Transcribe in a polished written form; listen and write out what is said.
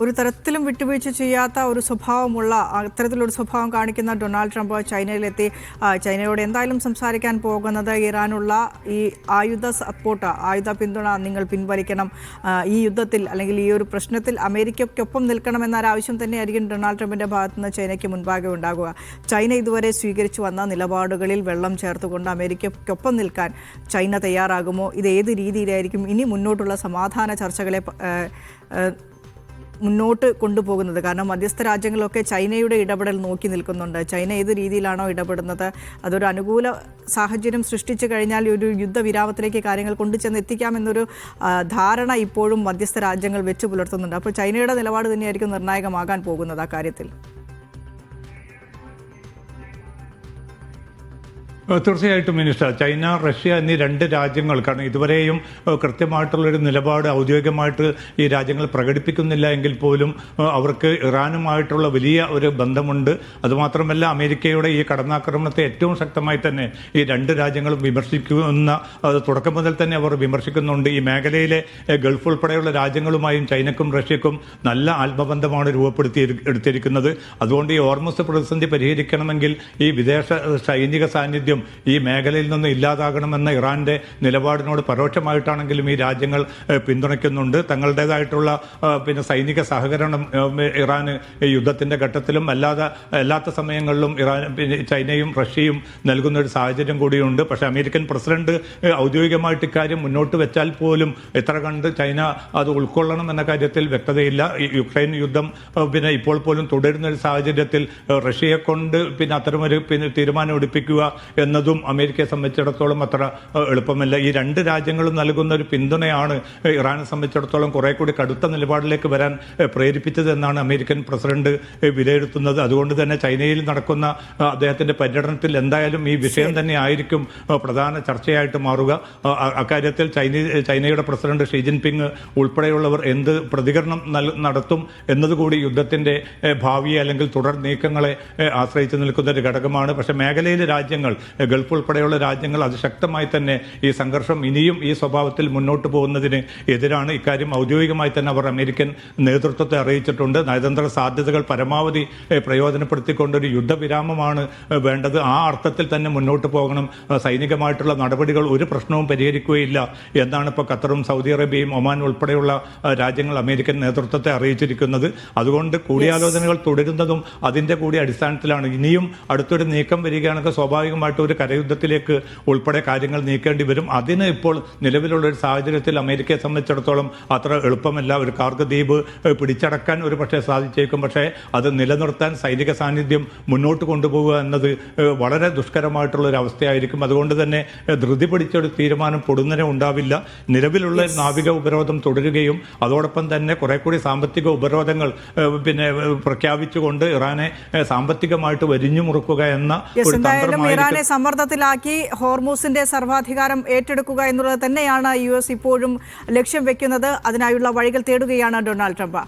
ഒരു തരത്തിലും വിട്ടുവീഴ്ച ചെയ്യാത്ത ഒരു സ്വഭാവമുള്ള അത്തരത്തിലൊരു സ്വഭാവം കാണിക്കുന്ന ഡൊണാൾഡ് ട്രംപ് ചൈനയിലെത്തി ചൈനയോട് എന്തായാലും സംസാരിക്കാൻ പോകുന്നത് ഇറാനുള്ള ഈ ആയുധ പിന്തുണ നിങ്ങൾ പിൻവലിക്കണം, ഈ യുദ്ധത്തിൽ അല്ലെങ്കിൽ ഈ ഒരു പ്രശ്നത്തിൽ അമേരിക്കയ്ക്കൊപ്പം നിൽക്കണമെന്നൊരാവശ്യം തന്നെയായിരിക്കും ഡൊണാൾഡ് ട്രംപിൻ്റെ ഭാഗത്തുനിന്ന് ചൈനയ്ക്ക് മുൻപാകെ ഉണ്ടാകുക. ചൈന ഇതുവരെ സ്വീകരിച്ചു വന്ന നിലപാടുകളിൽ വെള്ളം ചേർത്തുകൊണ്ട് അമേരിക്കയ്ക്കൊപ്പം നിൽക്കാൻ ചൈന തയ്യാറാകുമോ? ഇത് ഏത് രീതിയിലായിരിക്കും ഇനി മുന്നോട്ടുള്ള സമാധാന ചർച്ചകളെ മുന്നോട്ട് കൊണ്ടുപോകുന്നത്? കാരണം മധ്യസ്ഥ രാജ്യങ്ങളൊക്കെ ചൈനയുടെ ഇടപെടൽ നോക്കി നിൽക്കുന്നുണ്ട്. ചൈന ഏത് രീതിയിലാണോ ഇടപെടുന്നത്, അതൊരു അനുകൂല സാഹചര്യം സൃഷ്ടിച്ചു കഴിഞ്ഞാൽ ഒരു യുദ്ധവിരാമത്തിലേക്ക് കാര്യങ്ങൾ കൊണ്ടുചെന്ന് എത്തിക്കാമെന്നൊരു ധാരണ ഇപ്പോഴും മധ്യസ്ഥ രാജ്യങ്ങൾ വെച്ച് പുലർത്തുന്നുണ്ട്. അപ്പോൾ ചൈനയുടെ നിലപാട് തന്നെയായിരിക്കും നിർണായകമാകാൻ പോകുന്നത് ആ കാര്യത്തിൽ. തീർച്ചയായിട്ടും മിനിസ്റ്റർ, ചൈന, റഷ്യ എന്നീ രണ്ട് രാജ്യങ്ങൾ, കാരണം ഇതുവരെയും കൃത്യമായിട്ടുള്ളൊരു നിലപാട് ഔദ്യോഗികമായിട്ട് ഈ രാജ്യങ്ങൾ പ്രകടിപ്പിക്കുന്നില്ല എങ്കിൽ പോലും അവർക്ക് ഇറാനുമായിട്ടുള്ള വലിയ ഒരു ബന്ധമുണ്ട്. അതുമാത്രമല്ല, അമേരിക്കയുടെ ഈ കടന്നാക്രമണത്തെ ഏറ്റവും ശക്തമായി തന്നെ ഈ രണ്ട് രാജ്യങ്ങളും വിമർശിക്കുന്ന തുടക്കം മുതൽ തന്നെ അവർ വിമർശിക്കുന്നുണ്ട്. ഈ മേഖലയിലെ ഗൾഫ് ഉൾപ്പെടെയുള്ള രാജ്യങ്ങളുമായും ചൈനക്കും റഷ്യക്കും നല്ല ആത്മബന്ധമാണ് എടുത്തിരിക്കുന്നത്. അതുകൊണ്ട് ഈ ഹോർമുസ് പ്രതിസന്ധി പരിഹരിക്കണമെങ്കിൽ ഈ വിദേശ സൈനിക സാന്നിധ്യം ഈ മേഖലയിൽ നിന്ന് ഇല്ലാതാകണമെന്ന ഇറാന്റെ നിലപാടിനോട് പരോക്ഷമായിട്ടാണെങ്കിലും ഈ രാജ്യങ്ങൾ പിന്തുണയ്ക്കുന്നുണ്ട്. തങ്ങളുടേതായിട്ടുള്ള സൈനിക സഹകരണം ഇറാന് യുദ്ധത്തിന്റെ ഘട്ടത്തിലും അല്ലാത്ത സമയങ്ങളിലും ചൈനയും റഷ്യയും നൽകുന്ന ഒരു സാഹചര്യം കൂടിയുണ്ട്. പക്ഷേ അമേരിക്കൻ പ്രസിഡന്റ് ഔദ്യോഗികമായിട്ട് ഇക്കാര്യം മുന്നോട്ട് വെച്ചാൽ പോലും എത്ര കണ്ട് ചൈന അത് ഉൾക്കൊള്ളണം എന്ന കാര്യത്തിൽ വ്യക്തതയില്ല. യുക്രൈൻ യുദ്ധം ഇപ്പോൾ പോലും തുടരുന്ന ഒരു സാഹചര്യത്തിൽ റഷ്യയെ കൊണ്ട് അത്തരമൊരു തീരുമാനം എടുപ്പിക്കുക എന്നതും അമേരിക്കയെ സംബന്ധിച്ചിടത്തോളം അത്ര എളുപ്പമല്ല. ഈ രണ്ട് രാജ്യങ്ങളും നൽകുന്ന ഒരു പിന്തുണയാണ് ഇറാനെ സംബന്ധിച്ചിടത്തോളം കുറെ കൂടി കടുത്ത നിലപാടിലേക്ക് വരാൻ പ്രേരിപ്പിച്ചത് എന്നാണ് അമേരിക്കൻ പ്രസിഡന്റ് വിലയിരുത്തുന്നത്. അതുകൊണ്ട് തന്നെ ചൈനയിൽ നടക്കുന്ന അദ്ദേഹത്തിന്റെ പര്യടനത്തിൽ എന്തായാലും ഈ വിഷയം തന്നെ ആയിരിക്കും പ്രധാന ചർച്ചയായിട്ട് മാറുക. അക്കാര്യത്തിൽ ചൈനയുടെ പ്രസിഡന്റ് ഷീ ജിൻപിങ് ഉൾപ്പെടെയുള്ളവർ എന്ത് പ്രതികരണം നടത്തും എന്നതുകൂടി യുദ്ധത്തിന്റെ ഭാവിയെ അല്ലെങ്കിൽ തുടർ നീക്കങ്ങളെ ആശ്രയിച്ച് നിൽക്കുന്ന ഒരു ഘടകമാണ്. പക്ഷേ മേഖലയിലെ രാജ്യങ്ങൾ, ഗൾഫ് ഉൾപ്പെടെയുള്ള രാജ്യങ്ങൾ അതിശക്തമായി തന്നെ ഈ സംഘർഷം ഇനിയും ഈ സ്വഭാവത്തിൽ മുന്നോട്ട് പോകുന്നതിന് എതിരാണ്. ഇക്കാര്യം ഔദ്യോഗികമായി തന്നെ അവർ അമേരിക്കൻ നേതൃത്വത്തെ അറിയിച്ചിട്ടുണ്ട്. നയതന്ത്ര സാധ്യതകൾ പരമാവധി പ്രയോജനപ്പെടുത്തിക്കൊണ്ടൊരു യുദ്ധവിരാമമാണ് വേണ്ടത്. ആ അർത്ഥത്തിൽ തന്നെ മുന്നോട്ട് പോകണം. സൈനികമായിട്ടുള്ള നടപടികൾ ഒരു പ്രശ്നവും പരിഹരിക്കുകയില്ല എന്നാണ് ഇപ്പോൾ ഖത്തറും സൗദി അറേബ്യയും ഒമാൻ ഉൾപ്പെടെയുള്ള രാജ്യങ്ങൾ അമേരിക്കൻ നേതൃത്വത്തെ അറിയിച്ചിരിക്കുന്നത്. അതുകൊണ്ട് കൂടിയാലോചനകൾ തുടരുന്നതും അതിന്റെ കൂടി അടിസ്ഥാനത്തിലാണ്. ഇനിയും അടുത്തൊരു നീക്കം വരികയാണെങ്കിൽ സ്വാഭാവികമായിട്ട് ഒരു കരയുദ്ധത്തിലേക്ക് ഉൾപ്പെടെ കാര്യങ്ങൾ നീക്കേണ്ടി വരും. അതിന് ഇപ്പോൾ നിലവിലുള്ള ഒരു സാഹചര്യത്തിൽ അമേരിക്കയെ സംബന്ധിച്ചിടത്തോളം അത്ര എളുപ്പമല്ല. ഒരു കാർഗ് ദ്വീപ് പിടിച്ചടക്കാൻ ഒരു പക്ഷേ സാധിച്ചേക്കും. പക്ഷേ അത് നിലനിർത്താൻ സൈനിക സാന്നിധ്യം മുന്നോട്ട് കൊണ്ടുപോകുക എന്നത് വളരെ ദുഷ്കരമായിട്ടുള്ള ഒരു അവസ്ഥയായിരിക്കും. അതുകൊണ്ട് തന്നെ ധൃതി പിടിച്ചൊരു തീരുമാനം പൊടുന്നനെ ഉണ്ടാവില്ല. നിലവിലുള്ള നാവിക ഉപരോധം തുടരുകയും അതോടൊപ്പം തന്നെ കുറെ കൂടി സാമ്പത്തിക ഉപരോധങ്ങൾ പ്രഖ്യാപിച്ചുകൊണ്ട് ഇറാനെ സാമ്പത്തികമായിട്ട് വരിഞ്ഞു മുറുക്കുക എന്ന ഒരു ഇറാനെ സമ്മർദ്ദത്തിലാക്കി ഹോർമൂസിന്റെ സർവാധികാരം ഏറ്റെടുക്കുക എന്നുള്ളത് തന്നെയാണ് US ഇപ്പോഴും ലക്ഷ്യം വെക്കുന്നത്. അതിനായുള്ള വഴികൾ തേടുകയാണ് ഡൊണാൾഡ് ട്രംപ്.